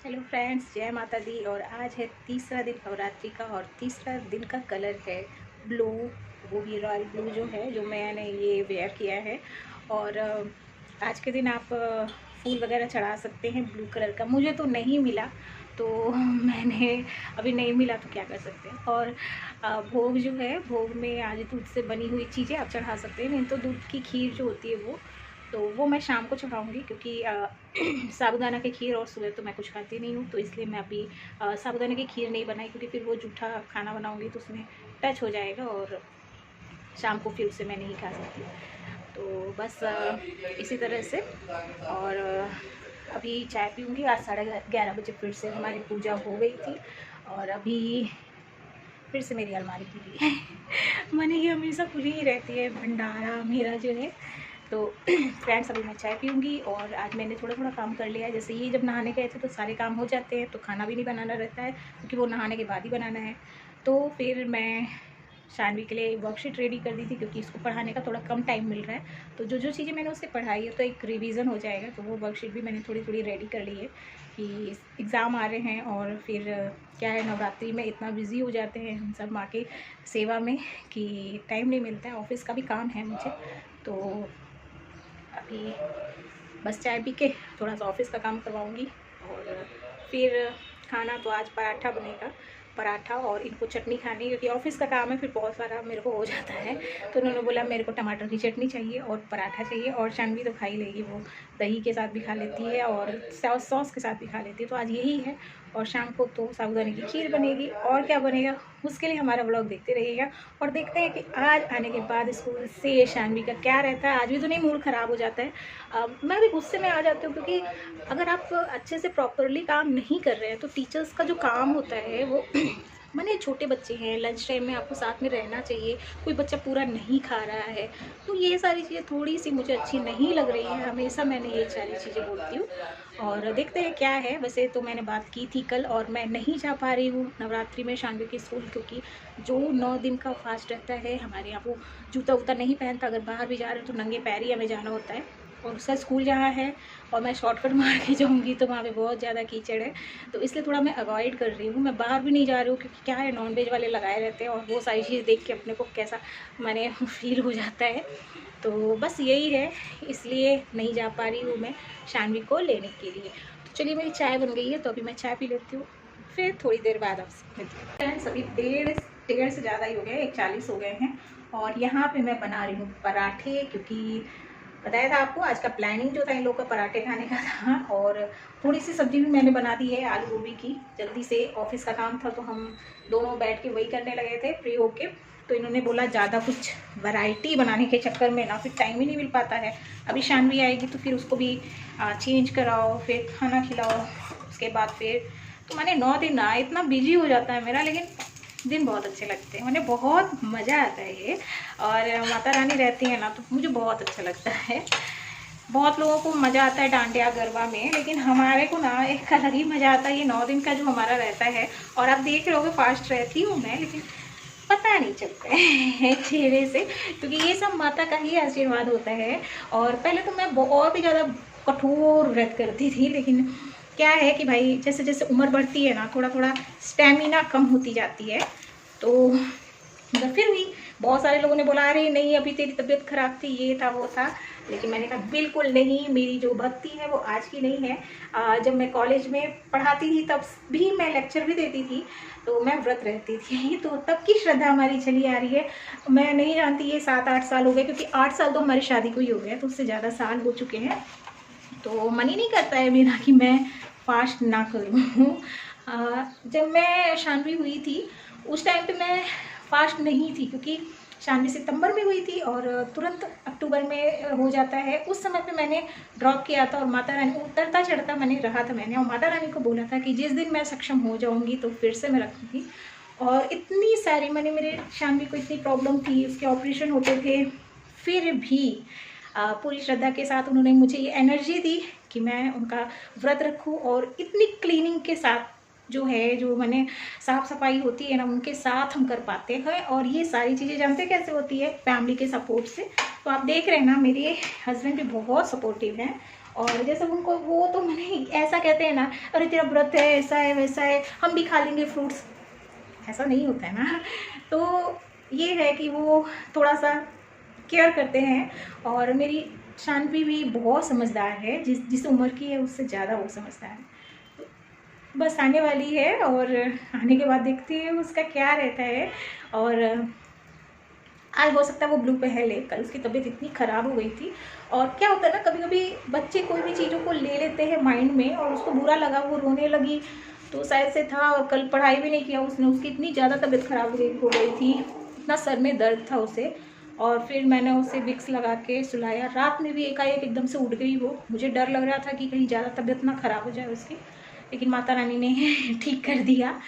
Hello friends, जय माता दी। और आज है तीसरा दिन नवरात्रि का और तीसरा दिन का कलर है ब्लू। वो भी रॉयल ब्लू जो है, जो मैंने ये वेयर किया है। और आज के दिन आप फूल वगैरह चढ़ा सकते हैं ब्लू कलर का। मुझे तो नहीं मिला, तो मैंने अभी नहीं मिला तो क्या कर सकते हैं। और भोग जो है, भोग में आज दूध से बनी हुई चीज़ें आप चढ़ा सकते हैं। नहीं तो दूध की खीर जो होती है वो मैं शाम को चढ़ाऊँगी, क्योंकि साबूदाना की खीर और सुबह तो मैं कुछ खाती नहीं हूँ, तो इसलिए मैं अभी साबूदाना की खीर नहीं बनाई, क्योंकि फिर वो जूठा खाना बनाऊँगी तो उसमें टच हो जाएगा और शाम को फिर उसे मैं नहीं खा सकती। तो बस इसी तरह से। और अभी चाय पीऊँगी। आज 11:30 बजे फिर से हमारी पूजा हो गई थी और अभी फिर से मेरी अलमारी खुली है। माने ये हमेशा खुली ही रहती है भंडारा मेरा जो है। तो फ्रेंड्स, अभी मैं चाय पीऊँगी और आज मैंने थोड़ा थोड़ा काम कर लिया है। जैसे ये जब नहाने गए थे तो सारे काम हो जाते हैं, तो खाना भी नहीं बनाना रहता है, क्योंकि वो नहाने के बाद ही बनाना है। तो फिर मैं शानवी के लिए वर्कशीट रेडी कर दी थी, क्योंकि इसको पढ़ाने का थोड़ा कम टाइम मिल रहा है। तो जो जो चीज़ें मैंने उससे पढ़ाई है तो एक रिवीजन हो जाएगा। तो वो वर्कशीट भी मैंने थोड़ी थोड़ी रेडी कर ली है कि एग्ज़ाम आ रहे हैं। और फिर क्या है, नवरात्रि में इतना बिज़ी हो जाते हैं हम सब माँ की सेवा में कि टाइम नहीं मिलता है। ऑफिस का भी काम है मुझे, तो अभी बस चाय पी के थोड़ा सा ऑफिस का काम करवाऊँगी। और फिर खाना तो आज पराठा बनेगा, पराठा और इनको चटनी खानी, क्योंकि ऑफिस का काम है फिर बहुत सारा मेरे को हो जाता है। तो उन्होंने बोला मेरे को टमाटर की चटनी चाहिए और पराठा चाहिए। और शानवी तो खा ही लेगी, वो दही के साथ भी खा लेती है और सॉस के साथ भी खा लेती है। तो आज यही है। और शाम को तो साबूदाने की खीर बनेगी। और क्या बनेगा उसके लिए हमारा व्लॉग देखते रहिएगा। और देखते हैं कि आज आने के बाद स्कूल से शानवी का क्या रहता है। आज भी तो नहीं मूड ख़राब हो जाता है। मैं भी गुस्से में आ जाती हूँ, क्योंकि अगर आप अच्छे से प्रॉपरली काम नहीं कर रहे हैं तो टीचर्स का जो काम होता है वो माने छोटे बच्चे हैं, लंच टाइम में आपको साथ में रहना चाहिए। कोई बच्चा पूरा नहीं खा रहा है, तो ये सारी चीज़ें थोड़ी सी मुझे अच्छी नहीं लग रही है। हमेशा मैंने ये सारी चीज़ें बोलती हूँ और देखते हैं क्या है। वैसे तो मैंने बात की थी कल, और मैं नहीं जा पा रही हूँ नवरात्रि में शानवी के स्कूल, क्योंकि जो 9 दिन का फास्ट रहता है हमारे यहाँ, वो जूता वूता नहीं पहनता। अगर बाहर भी जा रहे हो तो नंगे पैर ही हमें जाना होता है। और उसका स्कूल जहाँ है और मैं शॉर्टकट मार के जाऊँगी तो वहाँ पे बहुत ज़्यादा कीचड़ है, तो इसलिए थोड़ा मैं अवॉइड कर रही हूँ। मैं बाहर भी नहीं जा रही हूँ, क्योंकि क्या है, नॉनवेज वाले लगाए रहते हैं और वो सारी चीज़ देख के अपने को कैसा मैंने फील हो जाता है। तो बस यही है, इसलिए नहीं जा पा रही हूँ मैं शानवी को लेने के लिए। तो चलिए, मेरी चाय बन गई है तो अभी मैं चाय पी लेती हूँ, फिर थोड़ी देर बाद आपसे मिलती हूँ। फ्रेंड्स, अभी डेढ़ से ज़्यादा ही हो गए, 1:40 हो गए हैं। और यहाँ पे मैं बना रही हूँ पराठे, क्योंकि बताया था आपको आज का प्लानिंग जो था इन लोगों का पराठे खाने का था। और थोड़ी सी सब्ज़ी भी मैंने बना दी है आलू गोभी की। जल्दी से ऑफिस का काम था तो हम दोनों बैठ के वही करने लगे थे फ्री होके। तो इन्होंने बोला ज़्यादा कुछ वैरायटी बनाने के चक्कर में ना फिर टाइम ही नहीं मिल पाता है। अभी शानवी आएगी तो फिर उसको भी चेंज कराओ, फिर खाना खिलाओ, उसके बाद फिर तो मैंने 9 दिन ना इतना बिजी हो जाता है मेरा, लेकिन दिन बहुत अच्छे लगते हैं। मैंने बहुत मज़ा आता है ये। और माता रानी रहती है ना तो मुझे बहुत अच्छा लगता है। बहुत लोगों को मज़ा आता है डांडिया गरबा में, लेकिन हमारे को ना एक अलग ही मज़ा आता है ये 9 दिन का जो हमारा रहता है। और आप देख रहे होगे फास्ट रहती हूँ मैं, लेकिन पता नहीं चलता है चेहरे से, क्योंकि ये सब माता का ही आशीर्वाद होता है। और पहले तो मैं बहुत ही ज़्यादा कठोर व्रत करती थी, लेकिन क्या है कि भाई जैसे जैसे उम्र बढ़ती है ना, थोड़ा थोड़ा स्टेमिना कम होती जाती है। तो मगर फिर भी बहुत सारे लोगों ने बोला अरे नहीं अभी तेरी तबीयत खराब थी, ये था वो था। लेकिन मैंने कहा बिल्कुल नहीं, मेरी जो भक्ति है वो आज की नहीं है। जब मैं कॉलेज में पढ़ाती थी तब भी मैं लेक्चर भी देती थी, तो मैं व्रत रहती थी। तो तब की श्रद्धा हमारी चली आ रही है। मैं नहीं जानती ये 7-8 साल हो गए, क्योंकि 8 साल तो हमारी शादी को ही हो गया, तो उससे ज़्यादा साल हो चुके हैं। तो मन ही नहीं करता है मेरा कि मैं फास्ट ना करूँ। जब मैं शानवी हुई थी उस टाइम पे मैं फास्ट नहीं थी, क्योंकि शानवी सितंबर में हुई थी और तुरंत अक्टूबर में हो जाता है। उस समय पे मैंने ड्रॉप किया था और माता रानी को उतरता चढ़ता मैंने रहा था मैंने, और माता रानी को बोला था कि जिस दिन मैं सक्षम हो जाऊँगी तो फिर से मैं रखूँगी। और इतनी सारी मैंने मेरे शानवी को इतनी प्रॉब्लम थी, उसके ऑपरेशन होते थे, फिर भी पूरी श्रद्धा के साथ उन्होंने मुझे ये एनर्जी दी कि मैं उनका व्रत रखूं। और इतनी क्लीनिंग के साथ जो है, जो मैंने साफ़ सफाई होती है ना, उनके साथ हम कर पाते हैं। और ये सारी चीज़ें जानते कैसे होती है, फैमिली के सपोर्ट से। तो आप देख रहे हैं ना, मेरे हस्बैंड भी बहुत सपोर्टिव हैं और जैसे उनको वो तो मैंने ऐसा कहते हैं ना, अरे तेरा व्रत है, ऐसा है वैसा है, हम भी खा लेंगे फ्रूट्स, ऐसा नहीं होता है ना। तो ये है कि वो थोड़ा सा केयर करते हैं। और मेरी शानवी भी बहुत समझदार है, जिस उम्र की है उससे ज़्यादा वो समझदार है। तो बस आने वाली है और आने के बाद देखते हैं उसका क्या रहता है। और आज हो सकता है वो ब्लू पहन ले, कल उसकी तबीयत इतनी ख़राब हो गई थी। और क्या होता है ना, कभी कभी बच्चे कोई भी चीज़ों को ले लेते हैं माइंड में और उसको बुरा लगा, वो रोने लगी, तो शायद से था। और कल पढ़ाई भी नहीं किया उसने, उसकी इतनी ज़्यादा तबीयत ख़राब हो गई थी, इतना सर में दर्द था उसे। और फिर मैंने उसे विक्स लगा के सुलाया। रात में भी एकाएक एकदम से उठ गई वो, मुझे डर लग रहा था कि कहीं ज़्यादा तबीयत ना ख़राब हो जाए उसकी, लेकिन माता रानी ने ठीक कर दिया।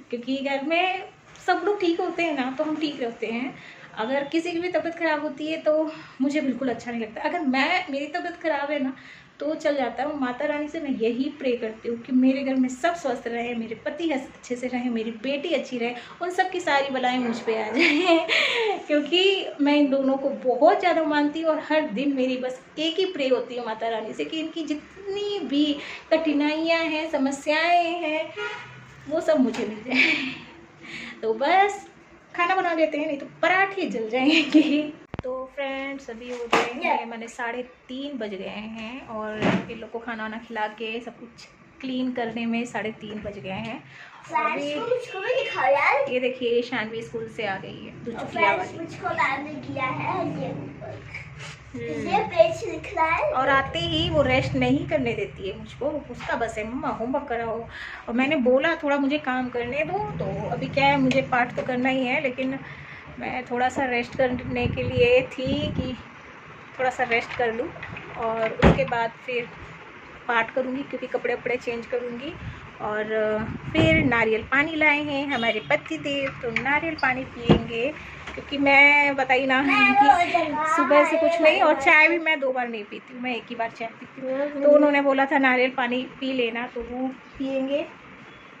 क्योंकि घर में सब लोग ठीक होते हैं ना तो हम ठीक रहते हैं। अगर किसी की भी तबीयत ख़राब होती है तो मुझे बिल्कुल अच्छा नहीं लगता। अगर मेरी तबीयत ख़राब है ना तो चल जाता है। माता रानी से मैं यही प्रे करती हूँ कि मेरे घर में सब स्वस्थ रहे, मेरे पति अच्छे से रहें, मेरी बेटी अच्छी रहे, उन सब की सारी बलाएं मुझ पे आ जाएं। क्योंकि मैं इन दोनों को बहुत ज़्यादा मानती हूँ और हर दिन मेरी बस एक ही प्रे होती है माता रानी से कि इनकी जितनी भी कठिनाइयाँ हैं, समस्याएँ हैं, वो सब मुझे मिल जाए। तो बस खाना बना देते हैं, नहीं तो पराठे जल जाएंगे। तो फ्रेंड्स अभी हो गए हैं, मैंने 3:30 बज गए हैं और इन लोग को खाना वाना खिला के सब कुछ क्लीन करने में 3:30 बज गए हैं। अभी ये देखिए शानवी स्कूल से आ गई है, और आते ही वो रेस्ट नहीं करने देती है मुझको, उसका बस है मम्मा होमवर्क कराओ। और मैंने बोला थोड़ा मुझे काम करने दो, तो अभी क्या है मुझे पाठ तो करना ही है, लेकिन मैं थोड़ा सा रेस्ट करने के लिए थी कि थोड़ा सा रेस्ट कर लूँ और उसके बाद फिर पाठ करूँगी, क्योंकि कपड़े वपड़े चेंज करूँगी। और फिर नारियल पानी लाए हैं हमारे पति देव, तो नारियल पानी पियेंगे, क्योंकि मैं बताई ना कि सुबह से कुछ नहीं, और चाय भी मैं 2 बार नहीं पीती हूँ, मैं एक ही बार चाय पीती हूँ। तो उन्होंने बोला था नारियल पानी पी लेना, तो वो पियेंगे।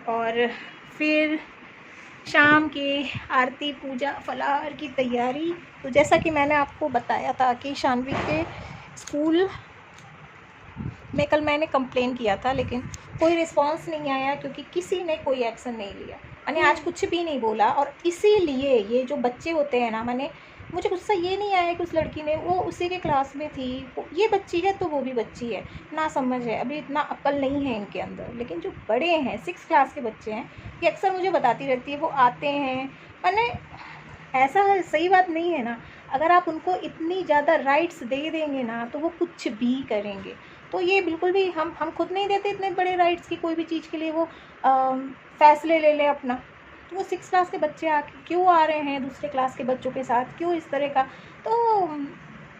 और फिर शाम की आरती, पूजा, फलाहार की तैयारी। तो जैसा कि मैंने आपको बताया था कि शानवी के स्कूल में कल मैंने कंप्लेन किया था, लेकिन कोई रिस्पांस नहीं आया, क्योंकि किसी ने कोई एक्शन नहीं लिया। मैंने आज कुछ भी नहीं बोला, और इसीलिए ये जो बच्चे होते हैं ना, मुझे गुस्सा ये नहीं आया कि उस लड़की ने, वो उसी के क्लास में थी, ये बच्ची है तो वो भी बच्ची है, ना समझ है, अभी इतना अक्ल नहीं है इनके अंदर। लेकिन जो बड़े हैं 6 क्लास के बच्चे हैं, ये अक्सर मुझे बताती रहती है, वो आते हैं, मैंने ऐसा सही बात नहीं है ना। अगर आप उनको इतनी ज़्यादा राइट्स दे देंगे ना तो वो कुछ भी करेंगे। तो ये बिल्कुल भी हम खुद नहीं देते इतने बड़े राइट्स की कोई भी चीज़ के लिए वो फ़ैसले ले लें अपना। तो वो 6 क्लास के बच्चे आके क्यों आ रहे हैं दूसरे क्लास के बच्चों के साथ, क्यों इस तरह का, तो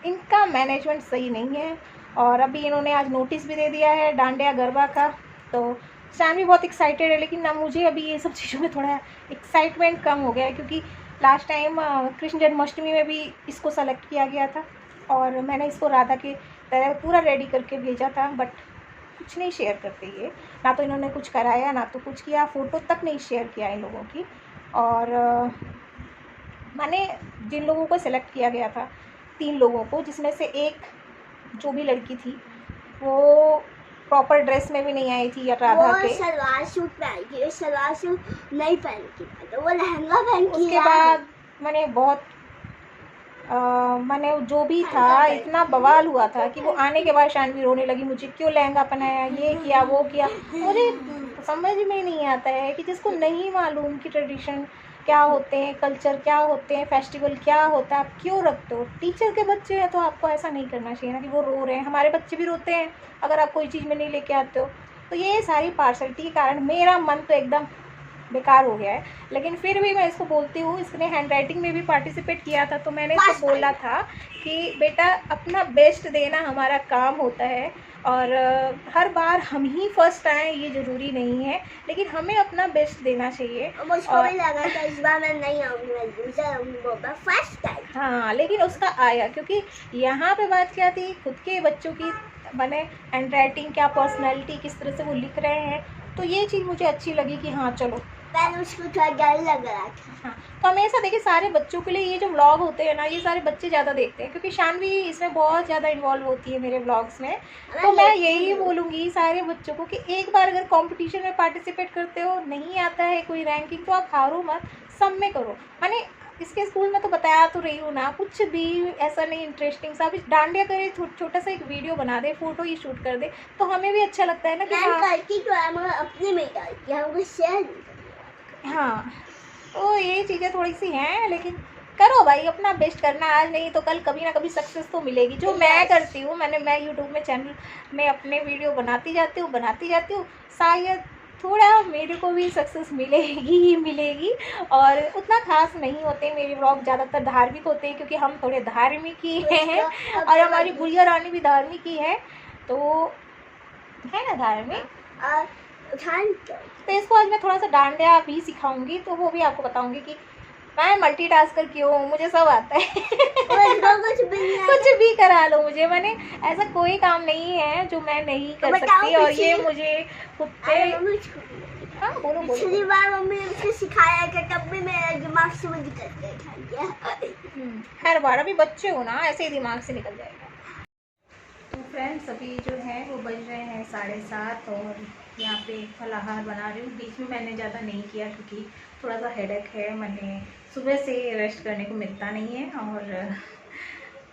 इनका मैनेजमेंट सही नहीं है। और अभी इन्होंने आज नोटिस भी दे दिया है डांडिया गरबा का। तो शानवी बहुत एक्साइटेड है, लेकिन ना मुझे अभी ये सब चीज़ों में थोड़ा एक्साइटमेंट कम हो गया है, क्योंकि लास्ट टाइम कृष्ण जन्माष्टमी में भी इसको सेलेक्ट किया गया था और मैंने इसको राधा के तरह पूरा रेडी करके भेजा था, बट कुछ नहीं शेयर करते ये, ना तो इन्होंने कुछ कराया ना तो कुछ किया, फ़ोटो तक नहीं शेयर किया इन लोगों की। और मैंने जिन लोगों को सेलेक्ट किया गया था 3 लोगों को, जिसमें से एक जो भी लड़की थी वो प्रॉपर ड्रेस में भी नहीं आई थी, या राधा के सलवार सूट पहन के, सलवार सूट नहीं पहन की, तो वो लहंगा पहन की। उसके बाद मैंने बहुत मैंने जो भी था इतना बवाल हुआ था कि वो आने के बाद शानवी रोने लगी, मुझे क्यों लहंगा पहनाया, ये किया वो किया। मुझे समझ में नहीं आता है कि जिसको नहीं मालूम कि ट्रेडिशन क्या होते हैं, कल्चर क्या होते हैं, फेस्टिवल क्या होता है, आप क्यों रखते हो। टीचर के बच्चे हैं तो आपको ऐसा नहीं करना चाहिए ना कि वो रो रहे हैं। हमारे बच्चे भी रोते हैं अगर आप कोई चीज़ में नहीं लेके आते हो। तो ये सारी पार्शलिटी के कारण मेरा मन तो एकदम बेकार हो गया है। लेकिन फिर भी मैं इसको बोलती हूँ, इसने हैंड राइटिंग में भी पार्टिसिपेट किया था, तो मैंने इसको बोला था कि बेटा अपना बेस्ट देना हमारा काम होता है, और हर बार हम ही फर्स्ट आएँ ये ज़रूरी नहीं है, लेकिन हमें अपना बेस्ट देना चाहिए। मुझको भी लगा था इस बार मैं नहीं आऊँगी, मैं दूसरा आऊँगी, फर्स्ट टाइम। हाँ, लेकिन उसका आया, क्योंकि यहाँ पे बात क्या थी, खुद के बच्चों की मैंने हैंड राइटिंग क्या पर्सनैलिटी किस तरह से वो लिख रहे हैं, तो ये चीज़ मुझे अच्छी लगी कि हाँ चलो पहले उसको थोड़ा डर लग रहा था। हाँ, तो हमेशा देखिए सारे बच्चों के लिए ये जो व्लॉग होते हैं ना, ये सारे बच्चे ज़्यादा देखते हैं क्योंकि शानवी इसमें बहुत ज़्यादा इन्वॉल्व होती है मेरे व्लॉग्स में। तो मैं यही बोलूँगी सारे बच्चों को कि एक बार अगर कंपटीशन में पार्टिसिपेट करते हो, नहीं आता है कोई रैंकिंग, तो आप हारो मत, सब में करो। मैंने इसके स्कूल में तो बताया तो रही हूँ ना, कुछ भी ऐसा नहीं इंटरेस्टिंग सा, अभी डांडिया करे, छोटा सा एक वीडियो बना दे, फोटो ही शूट कर दे, तो हमें भी अच्छा लगता है ना कि करती तो है मगर अपने में डालती है, हमको शेयर नहीं करती। हाँ, तो ये चीज़ें थोड़ी सी हैं, लेकिन करो भाई, अपना बेस्ट करना, आज नहीं तो कल कभी ना कभी सक्सेस तो मिलेगी। जो मैं करती हूँ, मैं यूट्यूब में चैनल में अपने वीडियो बनाती जाती हूँ, शायद थोड़ा मेरे को भी सक्सेस मिलेगी ही मिलेगी। और उतना खास नहीं होते मेरे व्लॉग, ज़्यादातर धार्मिक होते हैं क्योंकि हम थोड़े धार्मिक ही हैं और हमारी गुड़िया रानी भी धार्मिक ही है, तो है ना धार्मिक। तो इसको आज मैं थोड़ा सा डांडिया भी सिखाऊंगी, तो वो भी आपको बताऊंगी कि मैं मल्टीटास्कर क्यों हूँ, मुझे सब आता है। कुछ भी करा लो मुझे, मैंने ऐसा कोई काम नहीं है जो मैं नहीं कर सकती। और ये मुझे कुत्ते, हाँ बोलो बोलो। पिछली बार मम्मी ने मुझे सिखाया कि तब भी मेरा दिमाग से वो निकल गया। हर बार, अभी बच्चे हो ना, ऐसे ही दिमाग से निकल जाएगा। तो फ्रेंड्स, अभी जो है वो बज रहे हैं 7:30 और यहाँ पे फलाहार बना रही हूँ। बीच में मैंने ज़्यादा नहीं किया क्योंकि थोड़ा सा हेडेक है, मैंने सुबह से रेस्ट करने को मिलता नहीं है और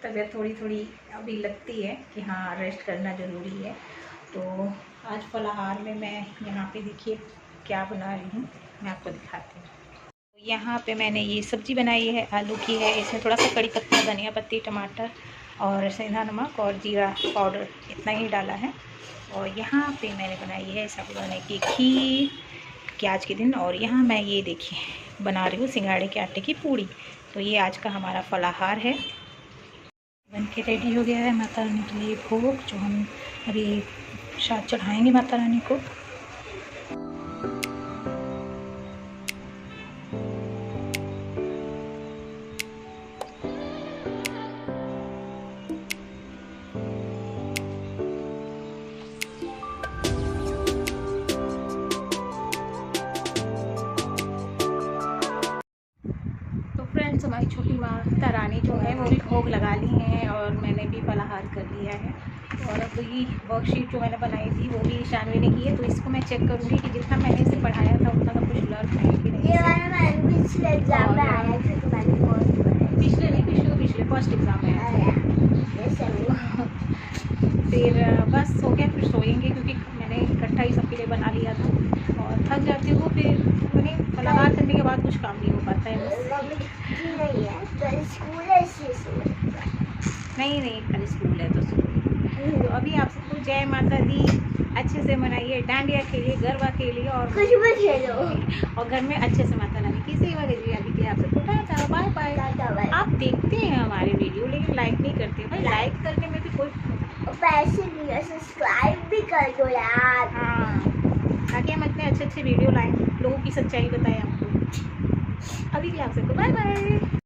तबीयत थोड़ी अभी लगती है कि हाँ रेस्ट करना ज़रूरी है। तो आज फलाहार में मैं यहाँ पे देखिए क्या बना रही हूँ, मैं आपको दिखाती हूँ। यहाँ पे मैंने ये सब्ज़ी बनाई है, आलू की है, इसमें थोड़ा सा कड़ी पत्ता, धनिया पत्ती, टमाटर और सेंधा नमक और जीरा पाउडर, इतना ही डाला है। और यहाँ पे मैंने बनाई है साबूदाने की खीर कि आज के दिन। और यहाँ मैं ये देखिए बना रही हूँ सिंगाड़े के आटे की पूड़ी। तो ये आज का हमारा फलाहार है, बन के रेडी हो गया है। माता रानी के लिए भोग जो हम अभी शायद चढ़ाएंगे माता रानी को। फ्रेंड्स, हमारी छोटी माता रानी जो है वो भी भोग लगा ली हैं और मैंने भी फलाहार कर लिया है। और अब ये वर्कशीट जो मैंने बनाई थी वो भी शानवी ने की है, तो इसको मैं चेक करूँगी कि जितना मैंने इसे पढ़ाया था उतना का कुछ लर्न है कि नहीं। पिछले एग्जाम में आया था, तो मैंने पिछले फर्स्ट एग्जाम में आया था। फिर बस हो गया, फिर सोएंगे क्योंकि मैंने इकट्ठा ही सबके लिए बना लिया था और थक जाती हूँ। फिर मैंने फलाहार करने के बाद कुछ काम नहीं हो पाता है नहीं कल स्कूल है तो अभी आप सबको जय माता दी, अच्छे से मनाइए, डांडिया खेलिए, गरबा खेलिए और कुछ भी खेलो और घर में अच्छे से माता रानी की सेवा कीजिए। अभी के आप सबको टाटा बाय बाय। आप देखते हैं हमारे वीडियो लेकिन लाइक नहीं करते भाई, लाइक करने में भी कोई पैसे नहीं है, सब्सक्राइब भी कर दो यार। हाँ, ताकि हम इतने अच्छे वीडियो लाएं, लोगों की सच्चाई बताएं आपको। अभी के लिए आप सबको बाय बाय।